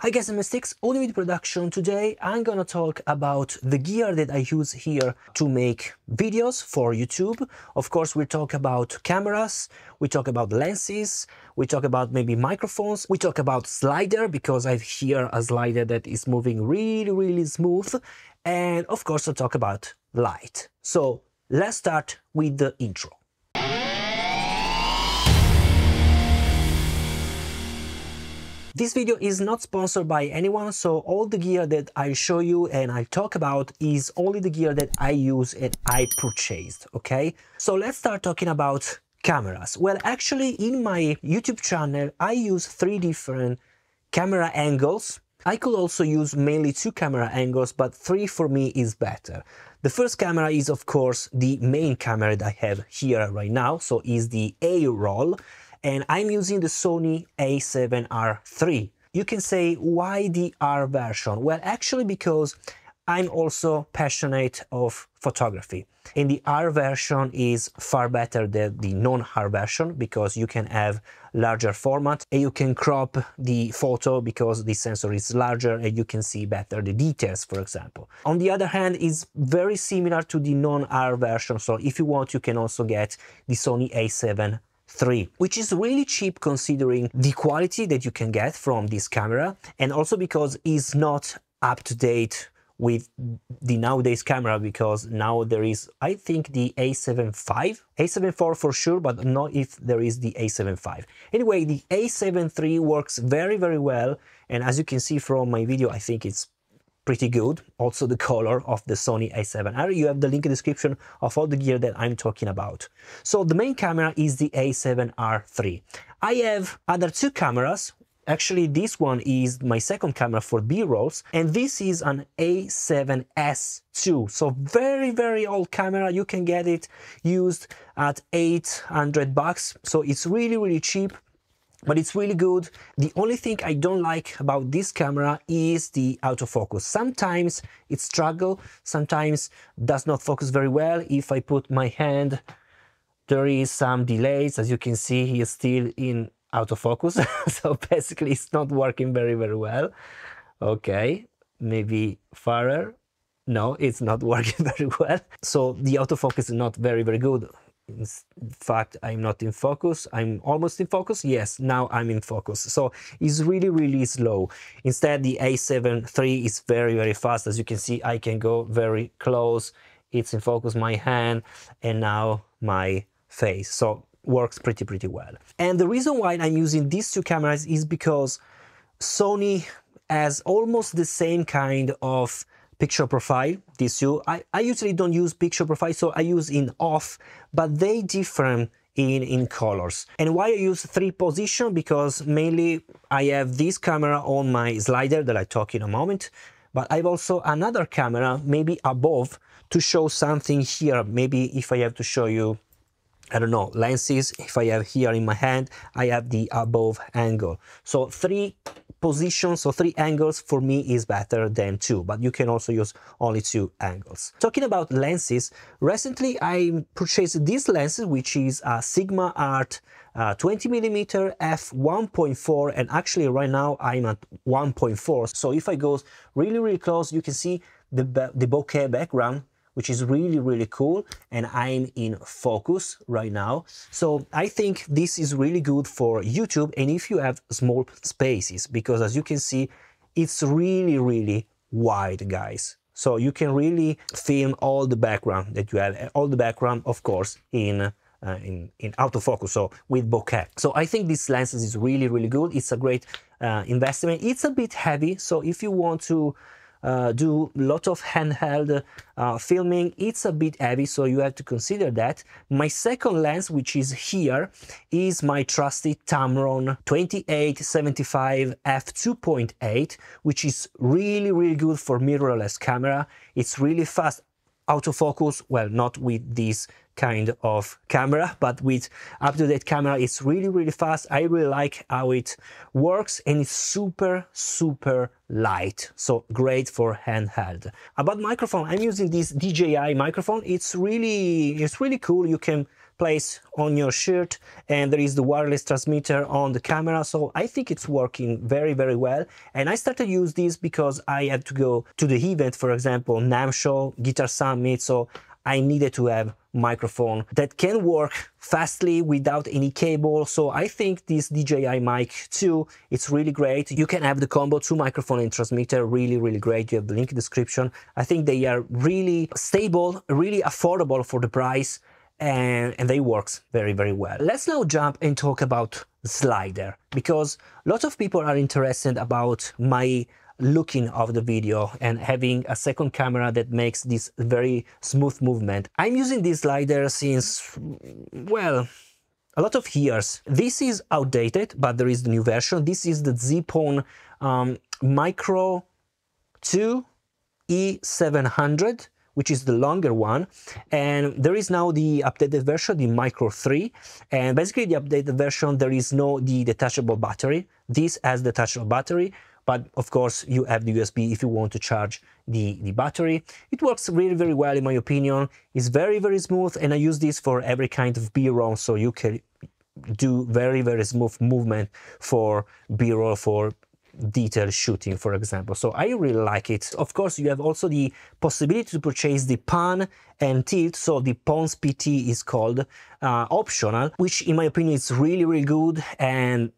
Hi guys, I'm Steex, audio video production. Today I'm gonna talk about the gear that I use here to make videos for YouTube. Of course, we talk about cameras, we talk about lenses, we talk about maybe microphones, we talk about slider because I have here a slider that is moving really smooth, and of course I'll talk about light. So let's start with the intro. This video is not sponsored by anyone, so all the gear that I show you and I talk about is only the gear that I use and I purchased, okay? So let's start talking about cameras. Well, actually in my YouTube channel, I use 3 different camera angles. I could also use mainly 2 camera angles, but 3 for me is better. The first camera is of course the main camera that I have here right now, so is the A roll. And I'm using the Sony A7RIII. You can say, why the R version? Well, actually because I'm also passionate of photography. And the R version is far better than the non-R version because you can have larger format and you can crop the photo because the sensor is larger and you can see better the details, for example. On the other hand, it's very similar to the non-R version. So if you want, you can also get the Sony A7III, which is really cheap considering the quality that you can get from this camera, and also because it's not up to date with the nowadays camera, because now there is, I think, the A7V, A7IV for sure, but not if there is the A7V. Anyway, the A7III works very well, and as you can see from my video, I think it's pretty good. Also the color of the Sony A7R. You have the link in the description of all the gear that I'm talking about. So the main camera is the A7RIII. I have other 2 cameras. Actually, this one is my second camera for B-rolls, and this is an A7S II. So very old camera. You can get it used at $800, so it's really cheap. But it's really good. The only thing I don't like about this camera is the autofocus. Sometimes it struggles, sometimes does not focus very well. If I put my hand, there is some delays. As you can see, he is still in autofocus. So basically it's not working very well. Okay, maybe farther. No, it's not working very well. So the autofocus is not very good. In fact, I'm not in focus. I'm almost in focus. Yes, now I'm in focus. So it's really slow. Instead, the A7III is very fast. As you can see, I can go very close. It's in focus, my hand, and now my face. So works pretty well. And the reason why I'm using these 2 cameras is because Sony has almost the same kind of picture profile, these 2. I usually don't use picture profile, so I use in off, but they differ in colors. And why I use 3 position? Because mainly I have this camera on my slider that I talk in a moment, but I have also another camera maybe above to show something here. Maybe if I have to show you, I don't know, lenses, if I have here in my hand, I have the above angle. So 3 positions, so 3 angles for me is better than 2, but you can also use only 2 angles. Talking about lenses, recently I purchased this lens, which is a Sigma Art 20mm f1.4, and actually right now I'm at 1.4. So if I go really close, you can see the bokeh background, which is really cool, and I'm in focus right now. So I think this is really good for YouTube, and if you have small spaces, because as you can see, it's really wide, guys. So you can really film all the background that you have, all the background, of course, in autofocus, so with bokeh. So I think this lens is really good. It's a great investment. It's a bit heavy, so if you want to do a lot of handheld filming, it's a bit heavy, so you have to consider that. My second lens, which is here, is my trusty Tamron 28-75 f2.8, which is really good for mirrorless camera. It's really fast autofocus, well, not with this kind of camera, but with up-to-date camera, it's really fast. I really like how it works, and it's super light, so great for handheld. About microphone, I'm using this DJI microphone. It's really cool. You can place on your shirt, and there is the wireless transmitter on the camera. So I think it's working very, very well. And I started to use this because I had to go to the event, for example, NAMM show, Guitar Summit. So I needed to have microphone that can work fastly without any cable. So I think this DJI Mic 2, it's really great. You can have the combo 2 microphone and transmitter, really, really great. You have the link in the description. I think they are really stable, really affordable for the price, and they works very, very well. Let's now jump and talk about slider, because a lot of people are interested about my looking of the video and having a second camera that makes this very smooth movement. I'm using this slider since, well, a lot of years. This is outdated, but there is the new version. This is the Zeapon Micro 2 A7RIII, which is the longer one, and there is now the updated version, the Micro 3, and basically the updated version, there is no the detachable battery. This has the detachable battery, but of course you have the USB if you want to charge the battery. It works really, very well in my opinion. It's very, very smooth, and I use this for every kind of B-roll, so you can do very, very smooth movement for B-roll, for detail shooting, for example. So I really like it. Of course, you have also the possibility to purchase the pan and tilt, so the Pons PT is called, optional, which in my opinion is really, really good, and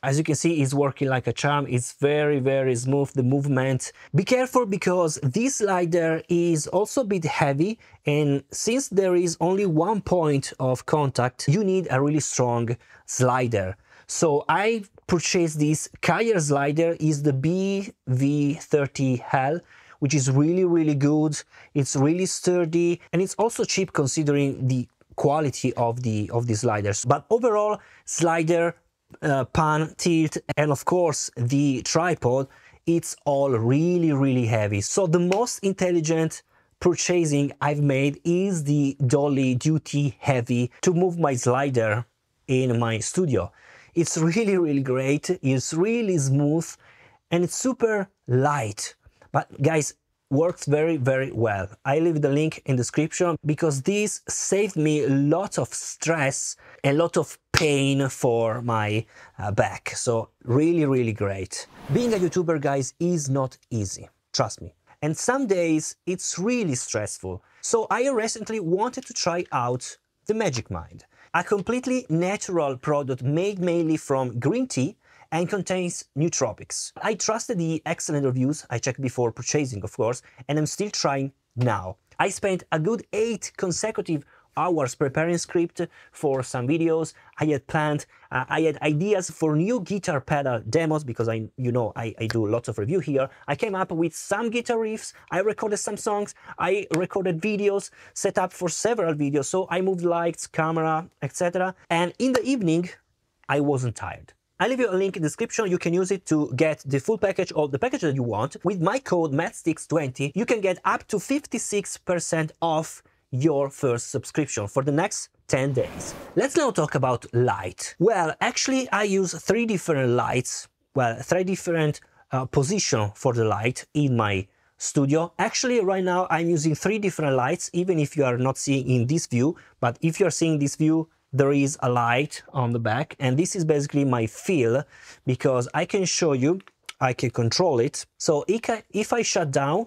as you can see, it's working like a charm. It's very, very smooth, the movement. Be careful, because this slider is also a bit heavy, and since there is only one point of contact, you need a really strong slider. So I purchased this Cayer slider, is the BV30L, which is really, really good. It's really sturdy, and it's also cheap considering the quality of the sliders. But overall, slider, pan, tilt, and of course the tripod, it's all really, really heavy. So the most intelligent purchasing I've made is the Dolly Duty Heavy to move my slider in my studio. It's really, really great. It's really smooth, and it's super light. But guys, works very, very well. I leave the link in the description, because this saved me a lot of stress, a lot of pain for my back. So really, really great. Being a YouTuber, guys, is not easy, trust me. And some days it's really stressful. So I recently wanted to try out the Magic Mind, a completely natural product made mainly from green tea and contains nootropics. I trusted the excellent reviews I checked before purchasing, of course, and I'm still trying now. I spent a good 8 consecutive hours preparing script for some videos. I had planned, I had ideas for new guitar pedal demos, because I do lots of review here. I came up with some guitar riffs, I recorded some songs, I recorded videos, set up for several videos, so I moved lights, camera, etc. And in the evening, I wasn't tired. I'll leave you a link in the description. You can use it to get the full package, or the package that you want. With my code MATSTEEX20, you can get up to 56% off your first subscription for the next 10 days. Let's now talk about light. Well, actually, I use 3 different lights, well, 3 different positions for the light in my studio. Actually, right now, I'm using 3 different lights, even if you are not seeing in this view, but if you're seeing this view, there is a light on the back, and this is basically my fill, because I can show you, I can control it. So if I shut down,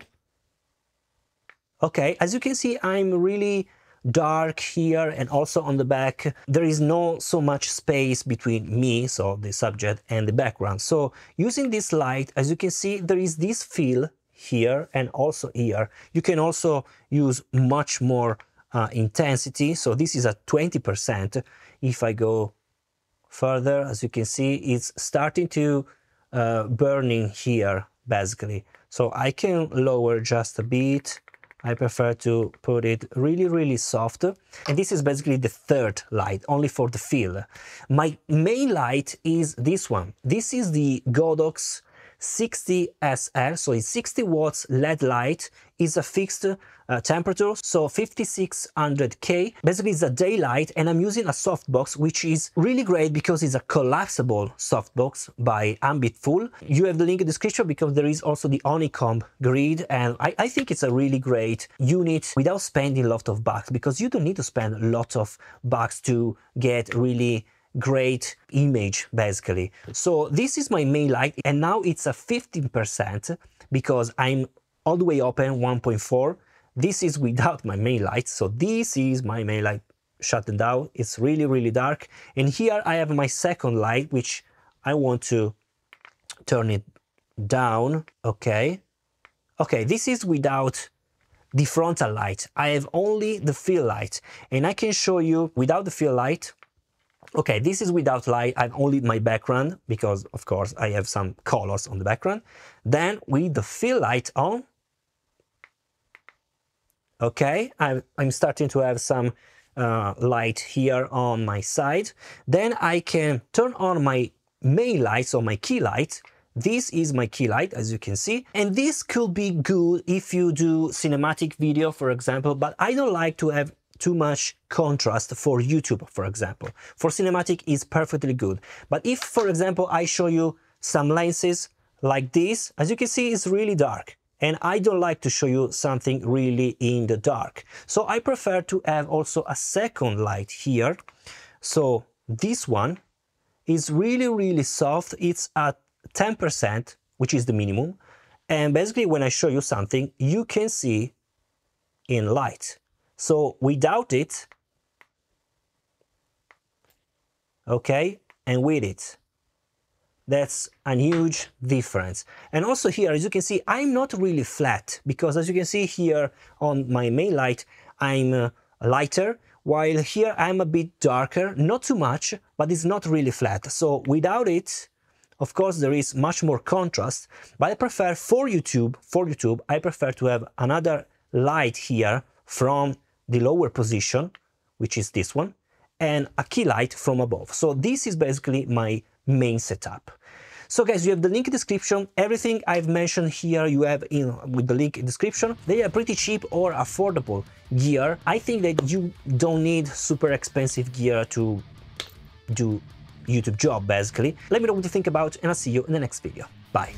okay, as you can see, I'm really dark here, and also on the back, there is no so much space between me, so the subject, and the background. So using this light, as you can see, there is this fill here and also here. You can also use much more intensity, so this is at 20%. If I go further, as you can see, it's starting to burning here basically, so I can lower just a bit. I prefer to put it really, really soft, and this is basically the 3rd light, only for the feel. My main light is this one. This is the Godox A760SL, so it's 60 watts LED light, is a fixed temperature, so 5600K. Basically it's a daylight, and I'm using a softbox which is really great because it's a collapsible softbox by Ambitful. You have the link in the description because there is also the honeycomb grid, and I think it's a really great unit without spending a lot of bucks, because you don't need to spend a lot of bucks to get really great image basically. So this is my main light, and now it's a 15% because I'm all the way open 1.4. This is without my main light, so this is my main light shut down. It's really dark, and here I have my second light which I want to turn it down. Okay, this is without the frontal light. I have only the fill light, and I can show you without the fill light. Okay, this is without light. I have only my background because of course I have some colors on the background. Then with the fill light on, okay, I'm starting to have some light here on my side. Then I can turn on my main light, so my key light. This is my key light, as you can see, and this could be good if you do cinematic video, for example, but I don't like to have too much contrast for YouTube, for example. For cinematic is perfectly good. But if, for example, I show you some lenses like this, as you can see, it's really dark. And I don't like to show you something really in the dark. So I prefer to have also a second light here. So this one is really soft. It's at 10%, which is the minimum. And basically when I show you something, you can see in light. So without it, okay, and with it, that's a huge difference. And also here, as you can see, I'm not really flat, because as you can see here on my main light, I'm lighter, while here I'm a bit darker, not too much, but it's not really flat. So without it, of course, there is much more contrast, but I prefer for YouTube, I prefer to have another light here from the lower position, which is this one, and a key light from above. So this is basically my main setup. So guys, you have the link in the description. Everything I've mentioned here you have with the link in the description. They are pretty cheap or affordable gear. I think that you don't need super expensive gear to do YouTube job basically. Let me know what you think about, and I'll see you in the next video. Bye.